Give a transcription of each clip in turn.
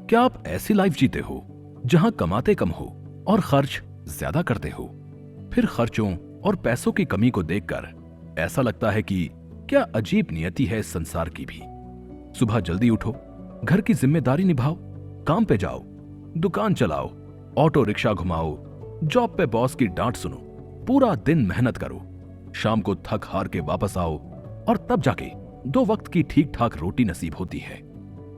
क्या आप ऐसी लाइफ जीते हो जहां कमाते कम हो और खर्च ज्यादा करते हो? फिर खर्चों और पैसों की कमी को देखकर ऐसा लगता है कि क्या अजीब नियति है इस संसार की भी। सुबह जल्दी उठो, घर की जिम्मेदारी निभाओ, काम पे जाओ, दुकान चलाओ, ऑटो रिक्शा घुमाओ, जॉब पे बॉस की डांट सुनो, पूरा दिन मेहनत करो, शाम को थक हार के वापस आओ और तब जाके 2 वक्त की ठीक ठाक रोटी नसीब होती है।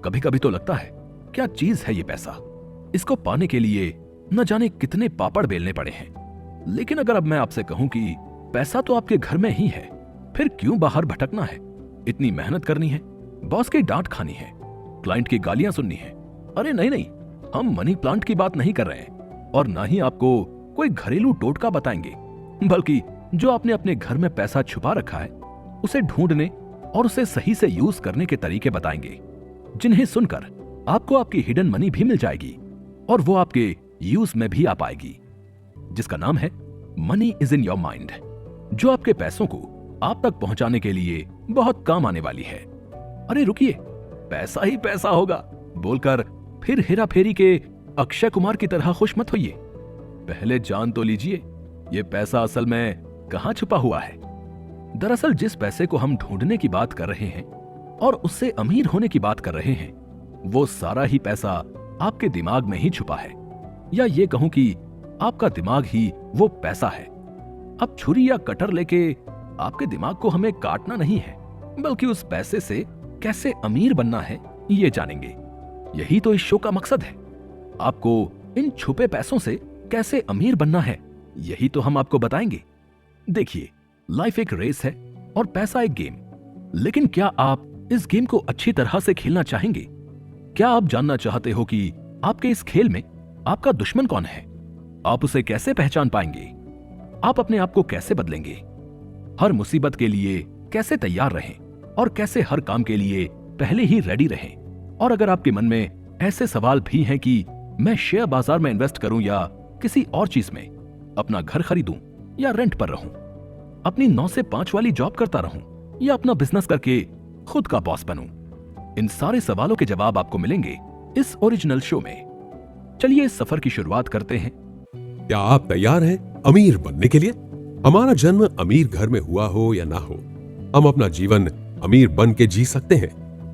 कभी कभी तो लगता है क्या चीज है ये पैसा, इसको पाने के लिए न जाने कितने पापड़ बेलने पड़े हैं। लेकिन अगर अब मैं आपसे कहूं कि पैसा तो आपके घर में ही है, फिर क्यों बाहर भटकना है, इतनी मेहनत करनी है, बॉस की डांट खानी है, क्लाइंट की गालियां सुननी है? अरे नहीं नहीं, हम मनी प्लांट की बात नहीं कर रहे हैं और ना ही आपको कोई घरेलू टोटका बताएंगे, बल्कि जो आपने अपने घर में पैसा छुपा रखा है उसे ढूंढने और उसे सही से यूज करने के तरीके बताएंगे, जिन्हें सुनकर आपको आपकी हिडन मनी भी मिल जाएगी और वो आपके यूज में भी आ पाएगी, जिसका नाम है money is in your mind, जो आपके पैसों को आप तक पहुंचाने के लिए बहुत काम आने वाली है। अरे रुकिए, पैसा ही पैसा होगा बोलकर फिर हेरा फेरी के अक्षय कुमार की तरह खुश मत होइए। पहले जान तो लीजिए ये पैसा असल में कहां छुपा हुआ है। दरअसल जिस पैसे को हम ढूंढने की बात कर रहे हैं और उससे अमीर होने की बात कर रहे हैं, वो सारा ही पैसा आपके दिमाग में ही छुपा है, या ये कहूं कि आपका दिमाग ही वो पैसा है। अब छुरी या कटर लेके आपके दिमाग को हमें काटना नहीं है, बल्कि उस पैसे से कैसे अमीर बनना है ये जानेंगे। यही तो इस शो का मकसद है, आपको इन छुपे पैसों से कैसे अमीर बनना है यही तो हम आपको बताएंगे। देखिए, लाइफ एक रेस है और पैसा एक गेम, लेकिन क्या आप इस गेम को अच्छी तरह से खेलना चाहेंगे? क्या आप जानना चाहते हो कि आपके इस खेल में आपका दुश्मन कौन है? आप उसे कैसे पहचान पाएंगे? आप अपने आप को कैसे बदलेंगे? हर मुसीबत के लिए कैसे तैयार रहें और कैसे हर काम के लिए पहले ही रेडी रहें? और अगर आपके मन में ऐसे सवाल भी हैं कि मैं शेयर बाजार में इन्वेस्ट करूं या किसी और चीज में, अपना घर खरीदूं या रेंट पर रहूं, अपनी 9 से 5 वाली जॉब करता रहूं या अपना बिजनेस करके खुद का बॉस बनूं, इन सारे सवालों के जवाब आपको मिलेंगे इस ओरिजिनल शो में। चलिए इस सफर की शुरुआत करते हैं। क्या आप तैयार हैं अमीर बनने के लिए? हमारा जन्म अमीर घर में हुआ हो या ना हो, हम अपना जीवन अमीर बन के जी सकते हैं,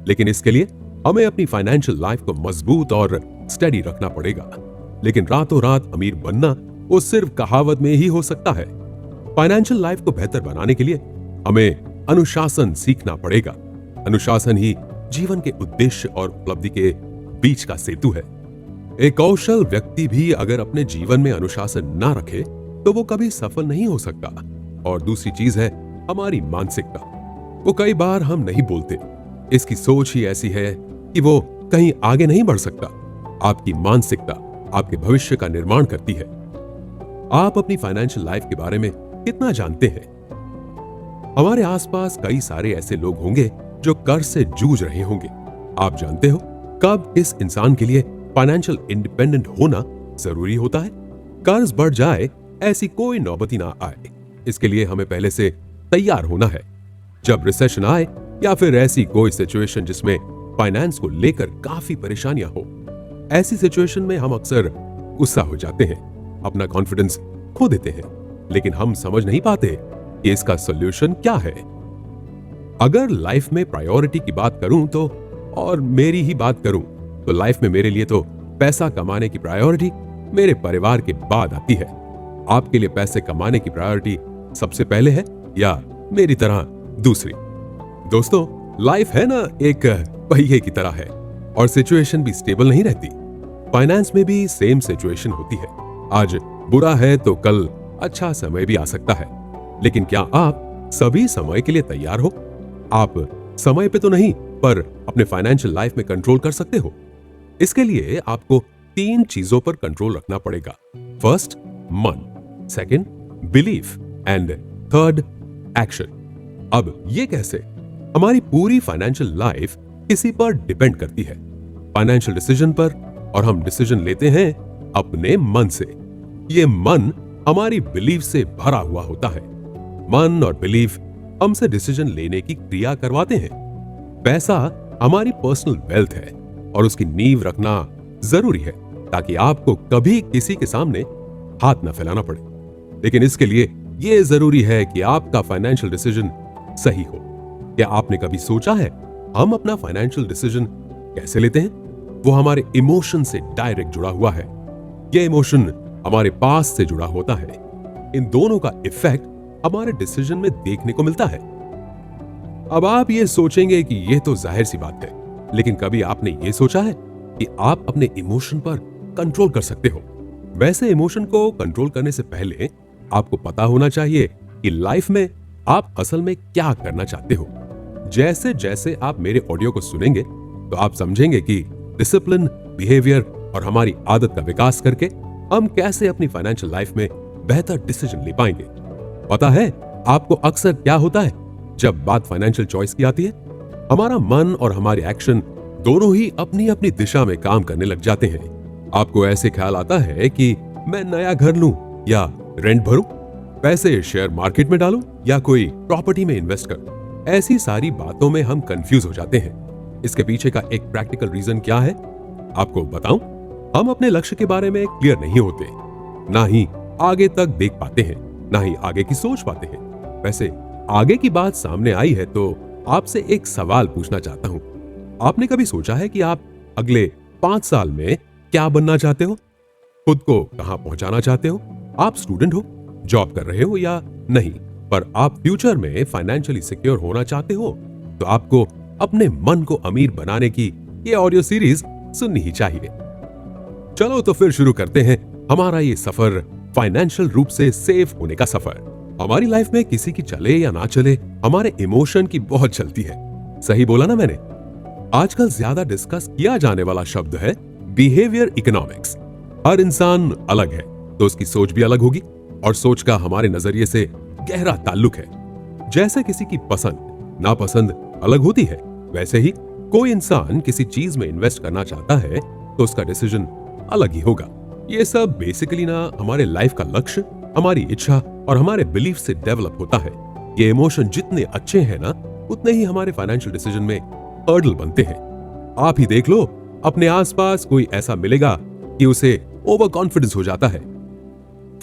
लेकिन इसके लिए हमें अपनी फाइनेंशियल लाइफ को मजबूत और स्टेडी रखना पड़ेगा। लेकिन रातों रात अमीर बनना वो सिर्फ कहावत में ही हो सकता है। फाइनेंशियल लाइफ को बेहतर बनाने के लिए हमें अनुशासन सीखना पड़ेगा। अनुशासन ही जीवन के उद्देश्य और उपलब्धि के बीच का सेतु है। एक कौशल व्यक्ति भी अगर अपने जीवन में अनुशासन ना रखे तो वो कभी सफल नहीं हो सकता। और दूसरी चीज है हमारी मानसिकता। वो कई बार हम नहीं बोलते, इसकी सोच ही ऐसी है कि वो कहीं आगे नहीं बढ़ सकता। आपकी मानसिकता आपके भविष्य का निर्माण करती है। आप अपनी फाइनेंशियल लाइफ के बारे में कितना जानते हैं? हमारे आसपास कई सारे ऐसे लोग होंगे जो कर्ज से जूझ रहे होंगे। आप जानते हो कब इस इंसान के लिए फाइनेंशियल इंडिपेंडेंट होना जरूरी होता है? कर्ज बढ़ जाए ऐसी कोई नौबती ना आए, इसके लिए हमें पहले से तैयार होना है। जब रिसेशन आए या फिर ऐसी कोई सिचुएशन जिसमें फाइनेंस को लेकर काफी परेशानियां हो, ऐसी सिचुएशन में हम अक्सर गुस्सा हो जाते हैं, अपना कॉन्फिडेंस खो देते हैं, लेकिन हम समझ नहीं पाते कि इसका सॉल्यूशन क्या है। अगर लाइफ में प्रायोरिटी की बात करूं तो, और मेरी ही बात करूं तो लाइफ में मेरे लिए तो पैसा कमाने की प्रायोरिटी मेरे परिवार के बाद आती है। आपके लिए पैसे कमाने की प्रायोरिटी सबसे पहले है या मेरी तरह दूसरी? दोस्तों, लाइफ है ना एक पहिए की तरह है और सिचुएशन भी स्टेबल नहीं रहती। फाइनेंस में भी सेम सिचुएशन होती है। आज बुरा है तो कल अच्छा समय भी आ सकता है। लेकिन क्या आप सभी समय के लिए तैयार हो? आप समय पे तो नहीं, पर अपने फाइनेंशियल लाइफ में कंट्रोल कर सकते हो। इसके लिए आपको 3 चीजों पर कंट्रोल रखना पड़ेगा। फर्स्ट, मन, second, belief and third, action. अब ये कैसे? हमारी पूरी फाइनेंशियल लाइफ किसी पर डिपेंड करती है, फाइनेंशियल डिसीजन पर, और हम डिसीजन लेते हैं अपने मन से। ये मन हमारी बिलीफ से भरा हुआ होता है। मन और बिलीफ हमसे डिसीजन लेने की क्रिया करवाते हैं। पैसा हमारी पर्सनल वेल्थ है और उसकी नींव रखना जरूरी है ताकि आपको कभी किसी के सामने हाथ न फैलाना पड़े। लेकिन इसके लिए यह जरूरी है कि आपका फाइनेंशियल डिसीजन सही हो। क्या आपने कभी सोचा है हम अपना फाइनेंशियल डिसीजन कैसे लेते हैं? वो हमारे इमोशन से डायरेक्ट जुड़ा हुआ है। यह इमोशन हमारे पास से जुड़ा होता है। इन दोनों का इफेक्ट हमारे डिसीजन में देखने को मिलता है। अब आप ये सोचेंगे कि यह तो जाहिर सी बात है, लेकिन कभी आपने ये सोचा है कि आप अपने इमोशन पर कंट्रोल कर सकते हो? वैसे इमोशन को कंट्रोल करने से पहले आपको पता होना चाहिए कि लाइफ में आप असल में क्या करना चाहते हो। जैसे जैसे आप मेरे ऑडियो को सुनेंगे तो आप समझेंगे कि डिसिप्लिन, बिहेवियर और हमारी आदत का विकास करके हम कैसे अपनी फाइनेंशियल लाइफ में बेहतर डिसीजन ले पाएंगे। पता है आपको अक्सर क्या होता है जब बात फाइनेंशियल चॉइस की आती है? हमारा मन और हमारे एक्शन दोनों ही अपनी अपनी दिशा में काम करने लग जाते हैं। आपको ऐसे ख्याल आता है कि मैं नया घर लूं या रेंट भरूं, पैसे शेयर मार्केट में डालूं या कोई प्रॉपर्टी में इन्वेस्ट करूं। ऐसी सारी बातों में हम कंफ्यूज हो जाते हैं। इसके पीछे का एक प्रैक्टिकल रीजन क्या है आपको बताऊं? हम अपने लक्ष्य के बारे में क्लियर नहीं होते, ना ही आगे तक देख पाते हैं, ना ही आगे की सोच पाते हैं। वैसे आगे की बात सामने आई है तो आपसे एक सवाल पूछना चाहता हूं। आपने कभी सोचा है कि आप अगले 5 साल में क्या बनना चाहते हो? खुद को कहां पहुंचाना चाहते हो? आप स्टूडेंट हो, जॉब कर रहे हो या नहीं, पर आप फ्यूचर में फाइनेंशियली सिक्योर होना चाहते हो तो आपको अपने मन को अमीर बनाने की ये ऑडियो सीरीज सुननी ही चाहिए। चलो तो फिर शुरू करते हैं हमारा ये सफर, फाइनेंशियल रूप से सेफ होने का सफर। हमारी लाइफ में किसी की चले या ना चले, हमारे इमोशन की बहुत चलती है। सही बोला ना मैंने? आजकल ज्यादा डिस्कस किया जाने वाला शब्द है बिहेवियर इकोनॉमिक्स। हर इंसान अलग है तो उसकी सोच भी अलग होगी और सोच का हमारे नजरिए से गहरा ताल्लुक है। जैसे किसी की पसंद नापसंद अलग होती है, वैसे ही कोई इंसान किसी चीज में इन्वेस्ट करना चाहता है तो उसका डिसीजन अलग ही होगा। ये सब बेसिकली ना हमारे लाइफ का लक्ष्य, हमारी इच्छा और हमारे बिलीफ से डेवलप होता है। ये इमोशन जितने अच्छे हैं ना, उतने ही हमारे फाइनेंशियल डिसीजन में हर्डल बनते हैं। आप ही देख लो, अपने आसपास कोई ऐसा मिलेगा कि उसे ओवर कॉन्फिडेंस हो जाता है,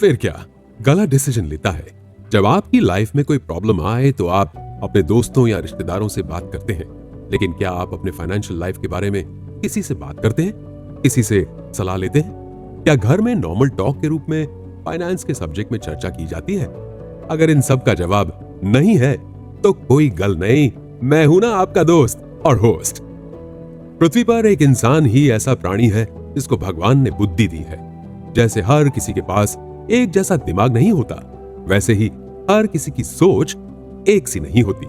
फिर क्या गलत डिसीजन लेता है। जब आपकी लाइफ में कोई प्रॉब्लम आए तो आप अपने दोस्तों या रिश्तेदारों से बात करते हैं, लेकिन क्या आप अपने फाइनेंशियल लाइफ के बारे में किसी से बात करते हैं? किसी से सलाह लेते हैं? क्या घर में नॉर्मल टॉक के रूप में फाइनेंस के सब्जेक्ट में चर्चा की जाती है? अगर इन सब का जवाब नहीं है तो कोई गल नहीं, मैं हूं ना आपका दोस्त और होस्ट। पृथ्वी पर एक इंसान ही ऐसा प्राणी है जिसको भगवान ने बुद्धि दी है। जैसे हर किसी के पास एक जैसा दिमाग नहीं होता, वैसे ही हर किसी की सोच एक सी नहीं होती।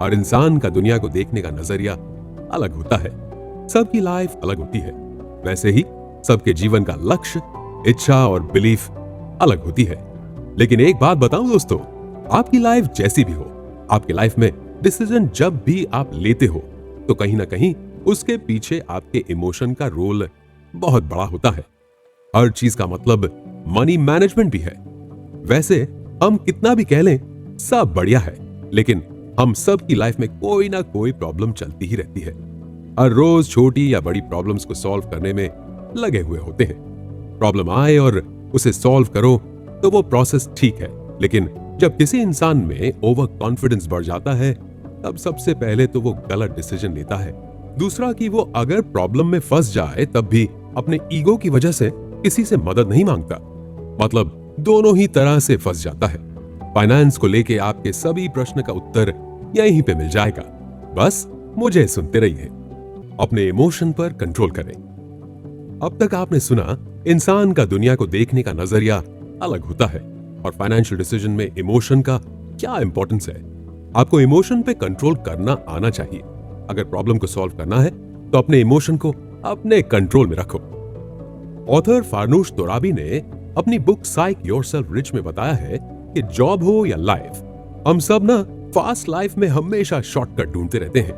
हर इंसान का दुनिया को देखने का नजरिया अलग होता है। सबकी लाइफ अलग होती है, वैसे ही सबके जीवन का लक्ष्य, इच्छा और बिलीफ अलग होती है। लेकिन एक बात बताऊं दोस्तों, आपकी लाइफ जैसी भी हो, आपकी लाइफ में डिसीजन जब भी आप लेते हो तो कहीं ना कहीं उसके पीछे आपके इमोशन का रोल बहुत बड़ा होता है। हर चीज का मतलब मनी मैनेजमेंट भी है। वैसे हम कितना भी कह लें सब बढ़िया है, लेकिन हम सब की लाइफ में कोई ना कोई प्रॉब्लम चलती ही रहती है। हर रोज छोटी या बड़ी प्रॉब्लम्स को सॉल्व करने में लगे हुए होते हैं। प्रॉब्लम आए और उसे सॉल्व करो तो वो प्रोसेस ठीक है, लेकिन जब किसी इंसान में ओवर कॉन्फिडेंस बढ़ जाता है तब सबसे पहले तो वो गलत डिसीजन लेता है। दूसरा कि वो अगर प्रॉब्लम में फंस जाए तब भी अपने ईगो की वजह से किसी से मदद नहीं मांगता, मतलब दोनों ही तरह से फंस जाता है। फाइनेंस को लेके आपके सभी प्रश्न का उत्तर यहीं पे मिल जाएगा, बस मुझे सुनते रहिए। अपने इमोशन पर कंट्रोल करें। अब तक आपने सुना इंसान का दुनिया को देखने का नजरिया अलग होता है और फाइनेंशियल डिसीजन में इमोशन का क्या इंपॉर्टेंस है। आपको इमोशन पे कंट्रोल करना आना चाहिए। अगर प्रॉब्लम को सॉल्व करना है तो अपने इमोशन को अपने कंट्रोल में रखो। ऑथर फारनूश तोराबी ने अपनी बुक साइक योरसेल्फ रिच में बताया है कि जॉब हो या लाइफ, हम सब ना फास्ट लाइफ में हमेशा शॉर्टकट ढूंढते रहते हैं।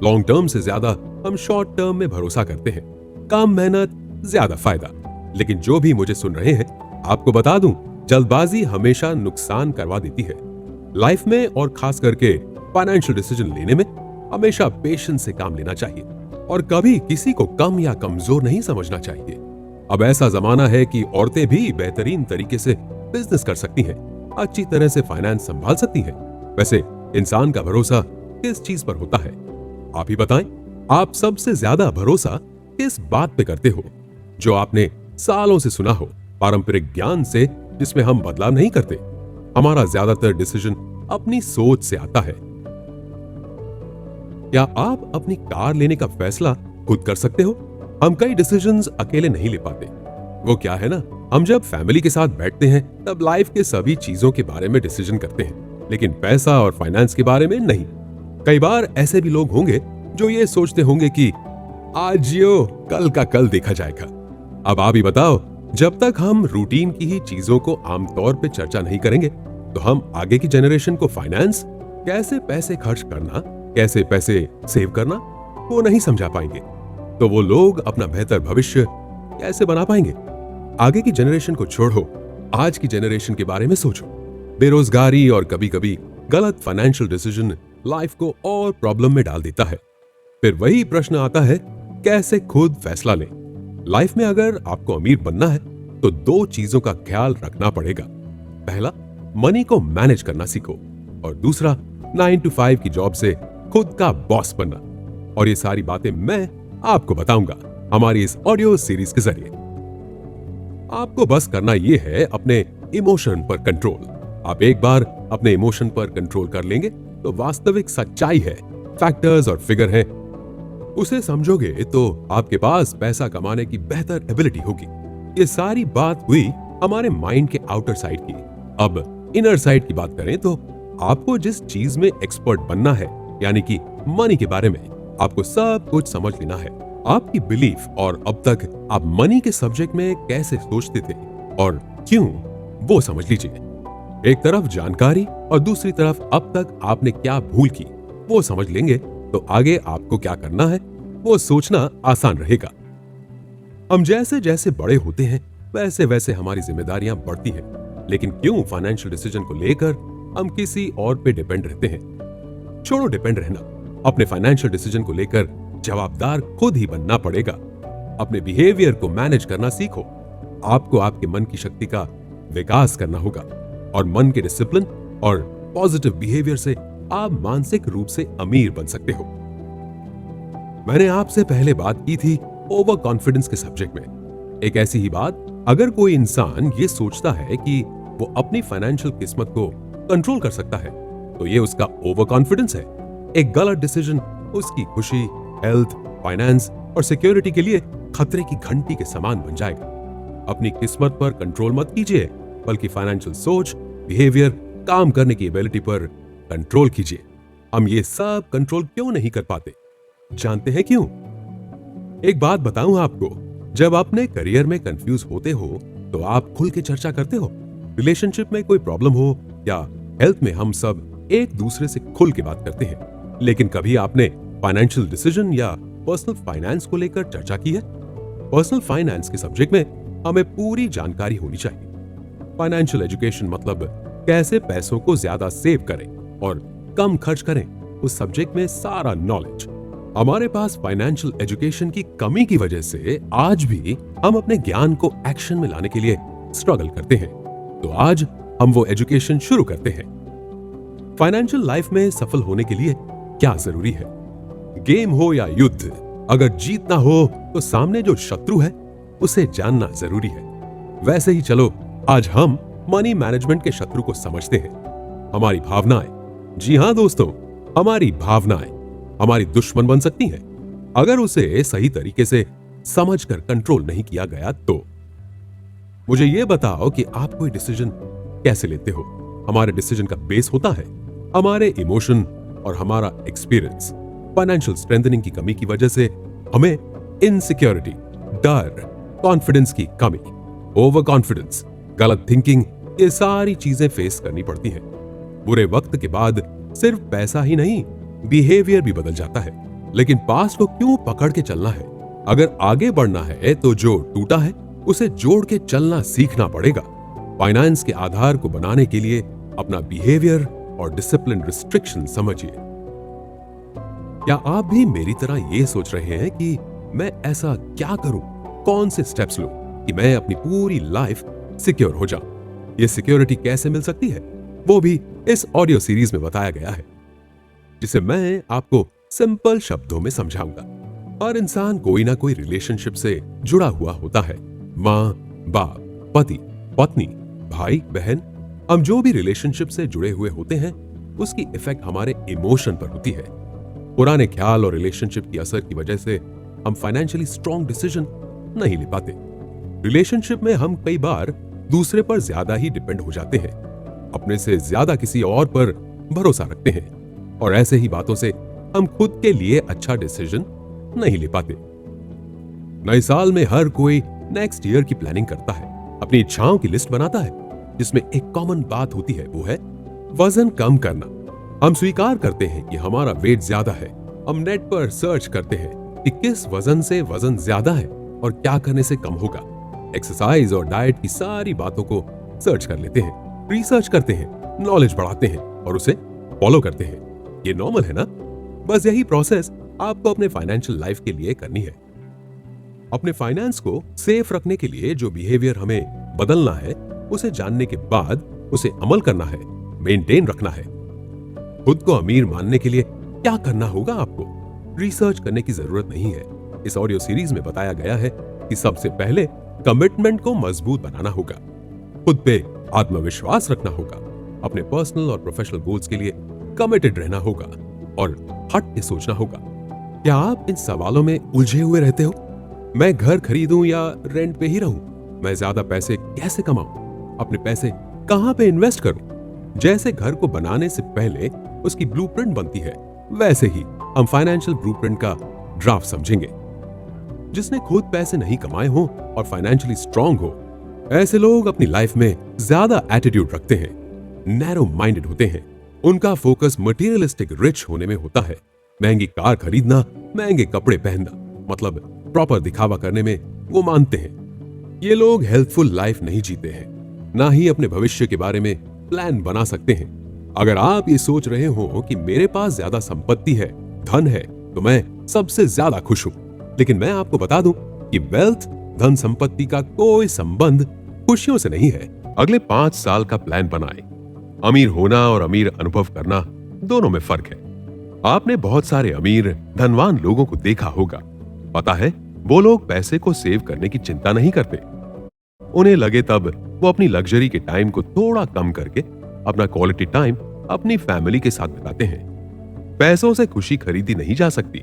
लॉन्ग टर्म से ज्यादा हम शॉर्ट टर्म में भरोसा करते हैं। कम मेहनत ज्यादा फायदा। लेकिन जो भी मुझे सुन रहे हैं, आपको बता दूं, जल्दबाजी हमेशा नुकसान करवा देती है। लाइफ में और खास करके फाइनेंशियल डिसीजन लेने में हमेशा पेशेंस से काम लेना चाहिए। और कभी किसी को कम या कमजोर नहीं समझना चाहिए। अब ऐसा जमाना है कि औरतें भी बेहतरीन तरीके से बिजनेस कर सकती हैं, अच्छी तरह से फाइनेंस संभाल सकती हैं। वैसे इंसान का भरोसा किस चीज पर होता है? आप ही बताएं, आप सबसे ज्यादा भरोसा किस बात पे करते हो जो आपने सालों से सुना हो, पारंपरिक ज्ञान से जिसमें हम बदलाव नहीं करते? हमारा ज्यादातर डिसीजन अपनी सोच से आता है। क्या आप अपनी कार लेने का फैसला खुद कर सकते हो? हम कई डिसीजंस अकेले नहीं ले पाते। वो क्या है ना, हम जब फैमिली के साथ बैठते हैं तब लाइफ के सभी चीजों के बारे में डिसीजन करते हैं, लेकिन पैसा और फाइनेंस के बारे में नहीं। कई बार ऐसे भी लोग होंगे जो ये सोचते होंगे कि आज जियो, कल का कल देखा जाएगा। अब आप ही बताओ, जब तक हम रूटीन की ही चीजों को आमतौर पे चर्चा नहीं करेंगे तो हम आगे की जनरेशन को फाइनेंस, कैसे पैसे खर्च करना, कैसे पैसे सेव करना, वो नहीं समझा पाएंगे। तो वो लोग अपना बेहतर भविष्य कैसे बना पाएंगे? आगे की जनरेशन को छोड़ो, आज की जनरेशन के बारे में सोचो। बेरोजगारी और कभी कभी गलत फाइनेंशियल डिसीजन लाइफ को और प्रॉब्लम में डाल देता है। फिर वही प्रश्न आता है, कैसे खुद फैसला लें? लाइफ में अगर आपको अमीर बनना है तो दो चीजों का ख्याल रखना पड़ेगा। पहला, मनी को मैनेज करना सीखो, और दूसरा, 9 to 5 की जॉब से खुद का बॉस बनना। और ये सारी बातें मैं आपको बताऊंगा हमारी इस ऑडियो सीरीज के जरिए। आपको बस करना यह है अपने इमोशन पर कंट्रोल। आप एक बार अपने इमोशन पर कंट्रोल कर लेंगे तो वास्तविक सच्चाई है, फैक्टर्स और फिगर है, उसे समझोगे तो आपके पास पैसा कमाने की बेहतर एबिलिटी होगी। ये सारी बात हुई हमारे माइंड के आउटर साइड की। अब इनर साइड की बात करें तो आपको जिस चीज में एक्सपर्ट बनना है, यानी कि मनी के बारे में, आपको सब कुछ समझ लेना है। आपकी बिलीफ और अब तक आप मनी के सब्जेक्ट में कैसे सोचते थे और क्यों, वो समझ लीजिए। एक तरफ जानकारी और दूसरी तरफ अब तक आपने क्या भूल की, वो समझ लेंगे तो आगे आपको क्या करना है वो सोचना आसान रहेगा। हम जैसे जैसे बड़े होते हैं वैसे वैसे हमारी जिम्मेदारियां बढ़ती हैं, लेकिन क्यों फाइनेंशियल डिसीजन को लेकर हम किसी और पे डिपेंड रहते हैं? छोड़ो डिपेंड रहना, अपने फाइनेंशियल डिसीजन को लेकर जवाबदार खुद ही बनना पड़ेगा। अपने बिहेवियर को मैनेज करना सीखो। आपको आपके मन की शक्ति का विकास करना होगा, और मन के डिसिप्लिन और पॉजिटिव बिहेवियर से आप मानसिक रूप से अमीर बन सकते हो। मैंने आपसे पहले बात की थी ओवर कॉन्फिडेंस के सब्जेक्ट में। एक ऐसी ही बात, अगर कोई इंसान ये सोचता है कि वो अपनी फाइनेंशियल किस्मत को कंट्रोल कर सकता है तो ये उसका ओवर कॉन्फिडेंस है। एक गलत डिसीजन उसकी खुशी, हेल्थ, फाइनेंस और सिक्योरिटी के लिए खतरे की घंटी के समान बन जाएगा। अपनी किस्मत पर कंट्रोल मत कीजिए, बल्कि फाइनेंशियल सोच, बिहेवियर, काम करने की एबिलिटी पर कंट्रोल कीजिए। हम ये सब कंट्रोल क्यों नहीं कर पाते? जानते हैं क्यों? एक बात बताऊं आपको, जब अपने करियर में कंफ्यूज होते हो तो आप खुल के चर्चा करते हो। रिलेशनशिप में कोई प्रॉब्लम हो या हेल्थ में, हम सब एक दूसरे से खुल के बात करते हैं। लेकिन कभी आपने फाइनेंशियल डिसीजन या पर्सनल फाइनेंस को लेकर चर्चा की है? पर्सनल फाइनेंस के सब्जेक्ट में हमें पूरी जानकारी होनी चाहिए। फाइनेंशियल एजुकेशन मतलब कैसे पैसों को ज्यादा सेव करें और कम खर्च करें, उस सब्जेक्ट में सारा नॉलेज। हमारे पास फाइनेंशियल एजुकेशन की कमी की वजह से आज भी हम अपने ज्ञान को एक्शन में लाने के लिए स्ट्रगल करते हैं। तो आज हम वो एजुकेशन शुरू करते हैं। फाइनेंशियल लाइफ में सफल होने के लिए क्या जरूरी है? गेम हो या युद्ध, अगर जीतना हो तो सामने जो शत्रु है उसे जानना जरूरी है। वैसे ही चलो आज हम मनी मैनेजमेंट के शत्रु को समझते हैं, हमारी भावनाएं। जी हां दोस्तों, हमारी भावनाएं हमारी दुश्मन बन सकती हैं अगर उसे सही तरीके से समझकर कंट्रोल नहीं किया गया तो। मुझे यह बताओ कि आप कोई डिसीजन कैसे लेते हो? हमारे डिसीजन का बेस होता है हमारे इमोशन और हमारा एक्सपीरियंस। फाइनेंशियल स्ट्रेंथनिंग की कमी की वजह से हमें इनसिक्योरिटी, डर, कॉन्फिडेंस की कमी, ओवर कॉन्फिडेंस, गलत थिंकिंग, ये सारी चीजें फेस करनी पड़ती हैं। बुरे वक्त के बाद सिर्फ पैसा ही नहीं, बिहेवियर भी बदल जाता है। लेकिन पास्ट को क्यों पकड़ के चलना है? अगर आगे बढ़ना है तो जो टूटा है उसे जोड़ के चलना सीखना पड़ेगा। फाइनेंस के आधार को बनाने के लिए अपना बिहेवियर और डिसिप्लिन रिस्ट्रिक्शन समझिए। क्या आप भी मेरी तरह ये सोच रहे हैं कि मैं ऐसा क्या करूं, कौन से स्टेप्स लूं कि मैं अपनी पूरी लाइफ सिक्योर हो जाऊं? ये सिक्योरिटी कैसे मिल सकती है, वो भी इस ऑडियो सीरीज में बताया गया है, जिसे मैं आपको सिंपल शब्दों में समझाऊंगा। हर इंसान कोई ना कोई रिलेशनशिप से जुड़ा हुआ होता है। माँ, बाप, पति, पत्नी, भाई, बहन, हम जो भी रिलेशनशिप से जुड़े हुए होते हैं उसकी इफेक्ट हमारे इमोशन पर होती है। पुराने ख्याल और रिलेशनशिप की असर की वजह से हम फाइनेंशियली स्ट्रॉन्ग डिसीजन नहीं ले पाते। रिलेशनशिप में हम कई बार दूसरे पर ज्यादा ही डिपेंड हो जाते हैं, अपने से ज्यादा किसी और पर भरोसा रखते हैं, और ऐसे ही बातों से हम खुद के लिए अच्छा डिसीजन नहीं ले पाते। नए साल में हर कोई नेक्स्ट ईयर की प्लानिंग करता है, अपनी इच्छाओं की लिस्ट बनाता है, जिसमें एक कॉमन बात होती है, वो है वजन कम करना। हम स्वीकार करते हैं कि हमारा वेट ज्यादा है। हम नेट पर सर्च करते हैं कि किस वजन से वजन ज्यादा है और क्या करने से कम होगा। एक्सरसाइज और डाइट की सारी बातों को सर्च कर लेते हैं, रिसर्च करते हैं, नॉलेज बढ़ाते हैं और उसे फॉलो करते हैं। ये नॉर्मल है ना? बस यही प्रोसेस आपको अपने फाइनेंशियल लाइफ के लिए करनी है। अपने फाइनेंस को सेफ रखने के लिए जो बिहेवियर हमें बदलना है, उसे जानने के बाद उसे अमल करना है, मेंटेन रखना है। खुद को अमीर मानने के लिए क्या करना होगा? आपको रिसर्च करने की जरूरत नहीं है। इस ऑडियो सीरीज में बताया गया है कि सबसे पहले कमिटमेंट को मजबूत बनाना होगा, खुद पे आत्मविश्वास रखना होगा, अपने पर्सनल और प्रोफेशनल गोल्स के लिए कमिटेड रहना होगा और हट के सोचना होगा। क्या आप इन सवालों में उलझे हुए रहते हो? मैं घर खरीदूं या रेंट पे ही रहूं? मैं ज्यादा पैसे कैसे कमाऊं? अपने पैसे कहां पे इन्वेस्ट करूं? जैसे घर को बनाने से पहले उसकी ब्लूप्रिंट बनती है, वैसे ही हम फाइनेंशियल ब्लूप्रिंट का ड्राफ्ट समझेंगे। जिसने खुद पैसे नहीं कमाए हो और फाइनेंशियली स्ट्रांग हो, ऐसे लोग अपनी लाइफ में ज्यादा एटीट्यूड रखते हैं, नैरो माइंडेड होते हैं। उनका फोकस मटेरियलिस्टिक रिच होने में होता है। महंगी कार खरीदना, महंगे कपड़े पहनना, मतलब प्रॉपर दिखावा करने में वो मानते हैं। ये लोग हेल्पफुल लाइफ नहीं जीते हैं, ना ही अपने भविष्य के बारे में प्लान बना सकते हैं। अगर आप ये सोच रहे हो कि मेरे पास ज्यादा संपत्ति है, धन है, तो मैं सबसे ज्यादा खुश हूं, लेकिन मैं आपको बता दूं कि वेल्थ, धन संपत्ति का कोई संबंध खुशियों से नहीं है। अगले 5 साल का प्लान बनाएं। अमीर होना और अमीर अनुभव करना दोनों में फर्क है। आपने बहुत सारे अमीर धनवान लोगों को देखा होगा। पता है, वो लोग पैसे को सेव करने की चिंता नहीं करते। उन्हें लगे तब वो अपनी लग्जरी के टाइम को थोड़ा कम करके अपना क्वालिटी टाइम अपनी फैमिली के साथ बिताते हैं। पैसों से खुशी खरीदी नहीं जा सकती,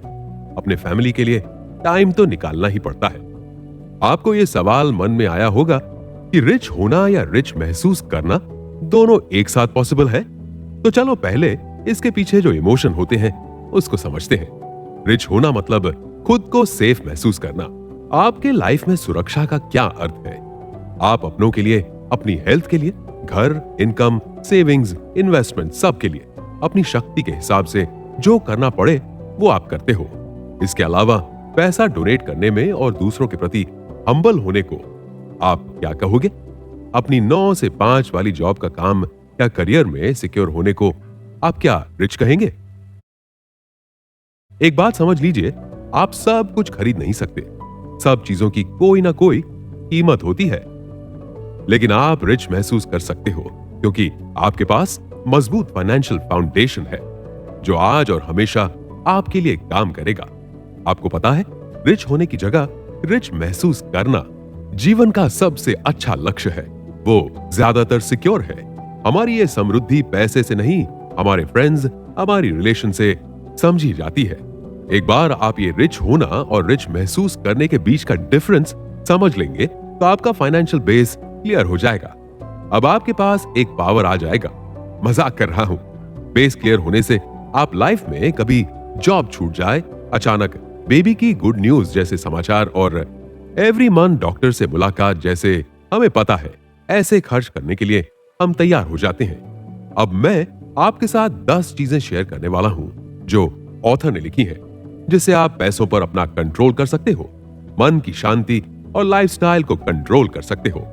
अपने फैमिली के लिए टाइम तो निकालना ही पड़ता है। आपको ये सवाल मन में आया होगा कि रिच होना या रिच महसूस करना दोनों एक साथ पॉसिबल है? तो चलो पहले इसके पीछे जो इमोशन होते हैं उसको समझते हैं। रिच होना मतलब खुद को सेफ महसूस करना। आपके लाइफ में सुरक्षा का क्या अर्थ है? आप अपनों के लिए, अपनी हेल्थ के लिए, घर, इनकम, सेविंग्स, इन्वेस्टमेंट, सब के लिए अपनी शक्ति के हिसाब से जो करना पड़े वो आप करते हो। इसके अलावा पैसा डोनेट करने में और दूसरों के प्रति हम्बल होने को आप क्या कहोगे? अपनी 9 से 5 वाली जॉब का काम या करियर में सिक्योर होने को आप क्या रिच कहेंगे? एक बात समझ लीजिए, आप सब कुछ खरीद नहीं सकते। सब चीजों की कोई ना कोई कीमत होती है, लेकिन आप रिच महसूस कर सकते हो क्योंकि आपके पास मजबूत फाइनेंशियल फाउंडेशन है जो आज और हमेशा आपके लिए काम करेगा। आपको पता है, रिच होने की जगह रिच महसूस करना जीवन का सबसे अच्छा लक्ष्य है। वो ज्यादातर सिक्योर है। हमारी ये समृद्धि पैसे से नहीं, हमारे फ्रेंड्स, हमारी रिलेशन से समझी जाती है। एक बार आप ये रिच होना और रिच महसूस करने के बीच का डिफरेंस समझ लेंगे तो आपका फाइनेंशियल बेस क्लियर हो जाएगा। अब आपके पास एक पावर आ जाएगा। मजाक कर रहा हूं। बेस क्लियर होने से आप लाइफ में कभी जॉब छूट जाए, अचानक बेबी की गुड न्यूज जैसे समाचार और एवरी मंथ डॉक्टर से मुलाकात जैसे हमें पता है, ऐसे खर्च करने के लिए हम तैयार हो जाते हैं। अब मैं आपके साथ 10 चीजें शेयर करने वाला हूं जो ऑथर ने लिखी हैं, जिससे आप पैसों पर अपना कंट्रोल कर सकते हो, मन की शांति और लाइफस्टाइल को कंट्रोल कर सकते हो।